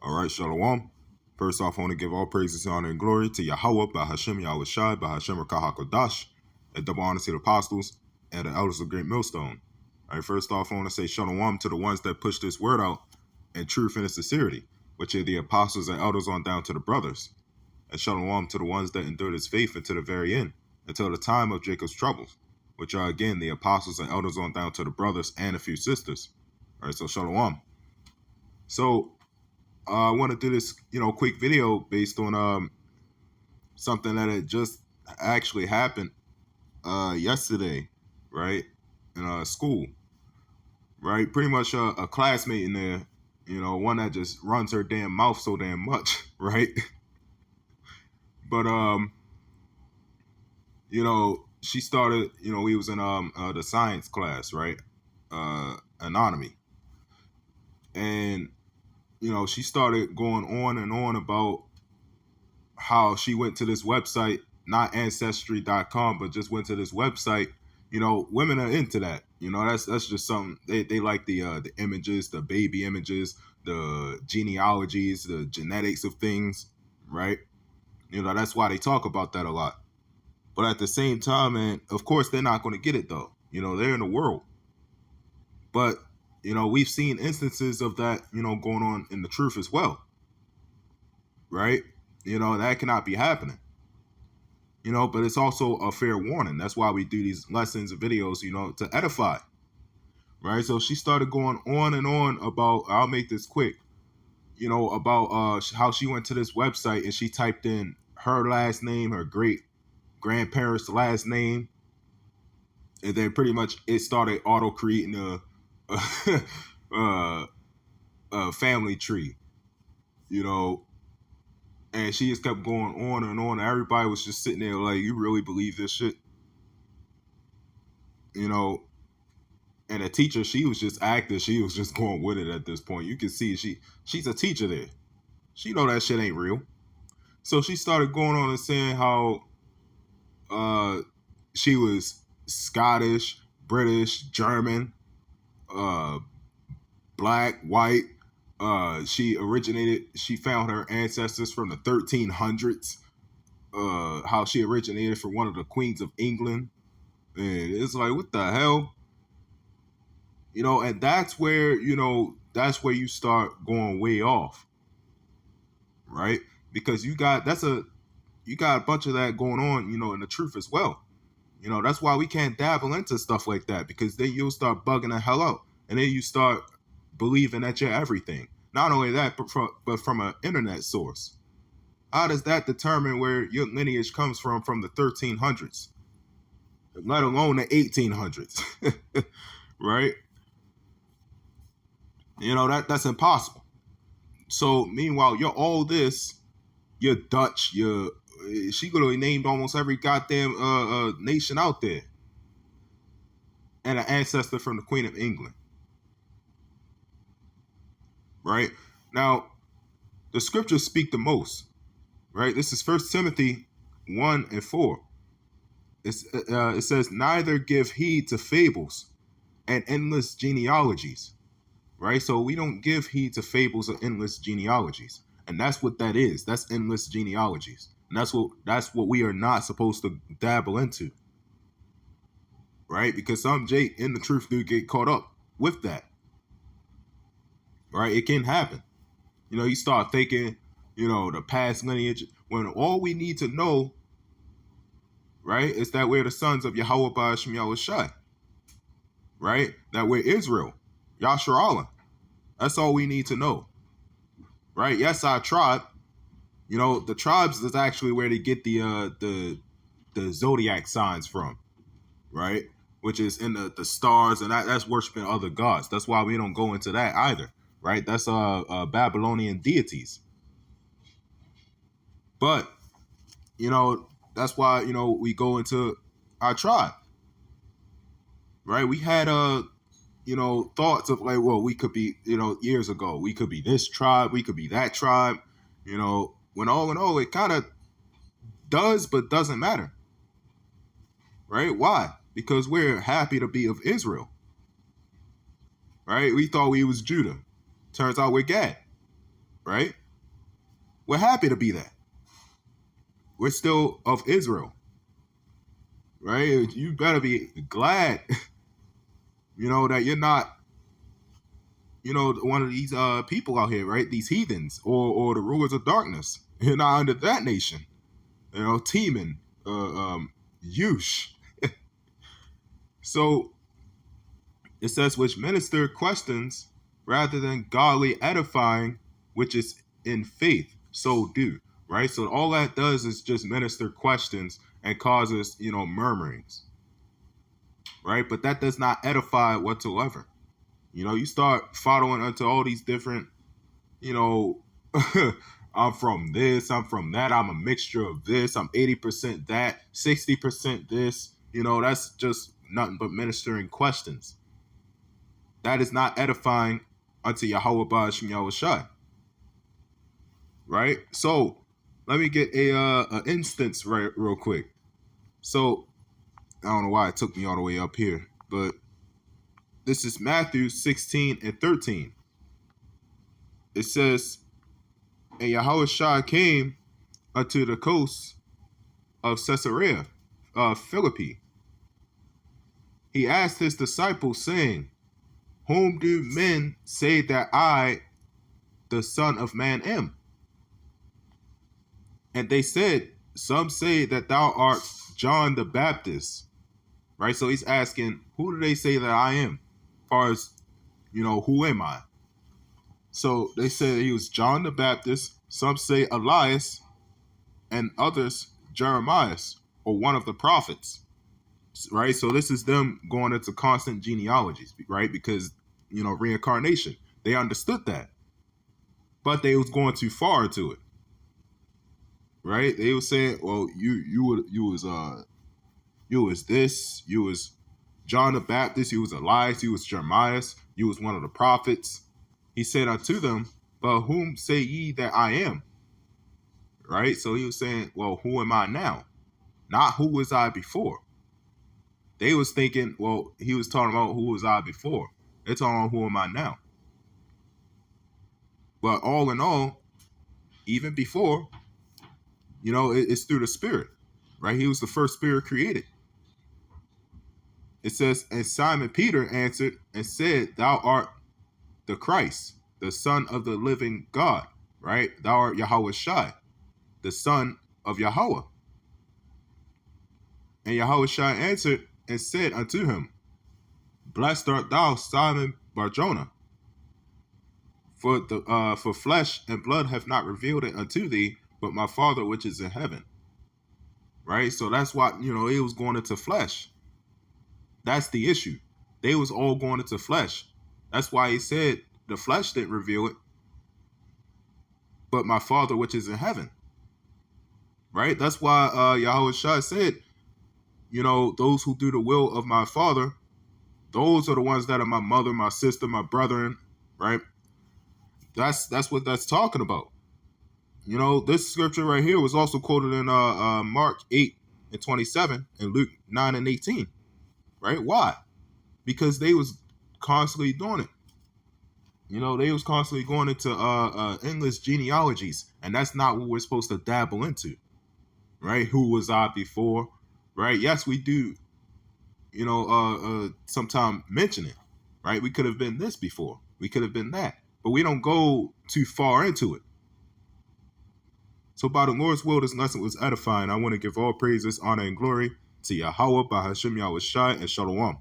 All right, Shalom. First off, I want to give all praises, honor, and glory to Yahweh, Bahashem, Yahweh Shai, Bahashem, Rakah HaKodash, and double honor to the apostles and the elders of Great Millstone. All right, first off, I want to say Shalom to the ones that push this word out in truth and in sincerity, which are the apostles and elders on down to the brothers. And Shalom to the ones that endured his faith until the very end, until the time of Jacob's troubles, which are again the apostles and elders on down to the brothers and a few sisters. All right, so Shalom. So, I want to do this, quick video based on something that had just actually happened yesterday, right, in school, right? Pretty much a classmate in there, one that just runs her damn mouth so damn much, right? But she started, we was in the science class, right? Anatomy, and she started going on and on about how she went to this website, not ancestry.com, but just went to this website. Women are into that. That's just something they like, the images, the baby images, the genealogies, the genetics of things, right? That's why they talk about that a lot. But at the same time, man, of course they're not going to get it though. They're in the world. But we've seen instances of that, going on in the truth as well. Right? That cannot be happening. But it's also a fair warning. That's why we do these lessons and videos, to edify. Right? So she started going on and on about, I'll make this quick, about how she went to this website and she typed in her last name, her great grandparents' last name, and then pretty much it started auto creating a family tree, and she just kept going on and on. Everybody was just sitting there like, you really believe this shit? And the teacher, she was just acting. She was just going with it at this point. You can see she's a teacher there. She know that shit ain't real. So she started going on and saying how she was Scottish, British, German, black, white. She found her ancestors from the 1300s. How she originated from one of the queens of England. And it's like, what the hell? And that's where you start going way off. Right? Because you got a bunch of that going on, in the truth as well. That's why we can't dabble into stuff like that, because then you'll start bugging the hell out. And then you start believing that you're everything. Not only that, but from an internet source. How does that determine where your lineage comes from the 1300s? Let alone the 1800s. Right? That's impossible. So meanwhile, you're all this, you're Dutch, she could have named almost every goddamn nation out there, and an ancestor from the Queen of England. Right? Now, the scriptures speak the most. Right? This is 1 Timothy 1 and 4. It says, neither give heed to fables and endless genealogies. Right? So we don't give heed to fables or endless genealogies. And that's what that is. That's endless genealogies. And that's what we are not supposed to dabble into. Right? Because some Jake in the truth do get caught up with that. Right? It can happen. You start thinking, the past lineage, when all we need to know, right, is that we're the sons of Yahweh Bahashem Yahweh Shai. Right? That we're Israel. Yasharallah. That's all we need to know. Right? Yes, our tribe. The tribes is actually where they get the zodiac signs from. Right? Which is in the stars, and that's worshiping other gods. That's why we don't go into that either. Right? That's Babylonian deities. But, that's why, we go into our tribe. Right? We had thoughts of like, well, we could be, years ago, we could be this tribe, we could be that tribe, when all in all, it kind of does, but doesn't matter. Right? Why? Because we're happy to be of Israel. Right? We thought we was Judah. Turns out we're Gad. right? We're happy to be that. We're still of Israel, right? You better be glad, that you're not, one of these people out here, right? These heathens or the rulers of darkness. You're not under that nation, Teman, Yush. So it says, which minister questions rather than godly edifying, which is in faith, so do, right? So all that does is just minister questions and causes, murmurings, right? But that does not edify whatsoever. You start following unto all these different, you know, I'm from this, I'm from that, I'm a mixture of this, I'm 80% that, 60% this, that's just nothing but ministering questions. That is not edifying unto Yahweh Ba'ashim Yahushai. Right? So let me get a instance right real quick. So I don't know why it took me all the way up here, but this is Matthew 16 and 13. It says, and Yahushua came unto the coast of Caesarea Philippi. He asked his disciples, saying, whom do men say that I, the Son of Man, am? And they said, some say that thou art John the Baptist. Right? So he's asking, who do they say that I am? As far as, who am I? So they said he was John the Baptist. Some say Elias, and others Jeremiah, or one of the prophets. Right? So this is them going into constant genealogies, right? Because, reincarnation. They understood that. But they was going too far into it. Right? They were saying, well, you was this, you was John the Baptist, you was Elias, you was Jeremiah, you was one of the prophets. He said unto them, but whom say ye that I am? Right? So he was saying, well, who am I now? Not who was I before. They was thinking, well, he was talking about who was I before. They're talking about who am I now? But all in all, even before, it's through the Spirit, right? He was the first Spirit created. It says, and Simon Peter answered and said, thou art the Christ, the Son of the living God, right? Thou art Yahweh Shai, the Son of Yahweh. And Yahweh Shai answered and said unto him, blessed art thou, Simon Barjona, for flesh and blood have not revealed it unto thee, but my Father which is in heaven. Right? So that's why, it was going into flesh. That's the issue. They was all going into flesh. That's why he said the flesh didn't reveal it, but my Father which is in heaven. Right? That's why Yahweh Shai said, those who do the will of my Father, those are the ones that are my mother, my sister, my brethren, right? That's what that's talking about. This scripture right here was also quoted in Mark 8 and 27 and Luke 9 and 18. Right? Why? Because they was constantly doing it. They was constantly going into endless genealogies, and that's not what we're supposed to dabble into. Right? Who was I before? Right? Yes, we do, sometime mention it. Right? We could have been this before. We could have been that. But we don't go too far into it. So by the Lord's will, this lesson was edifying. I want to give all praises, honor, and glory to Yahweh, Ba'ashim Yahushai, and Shalom.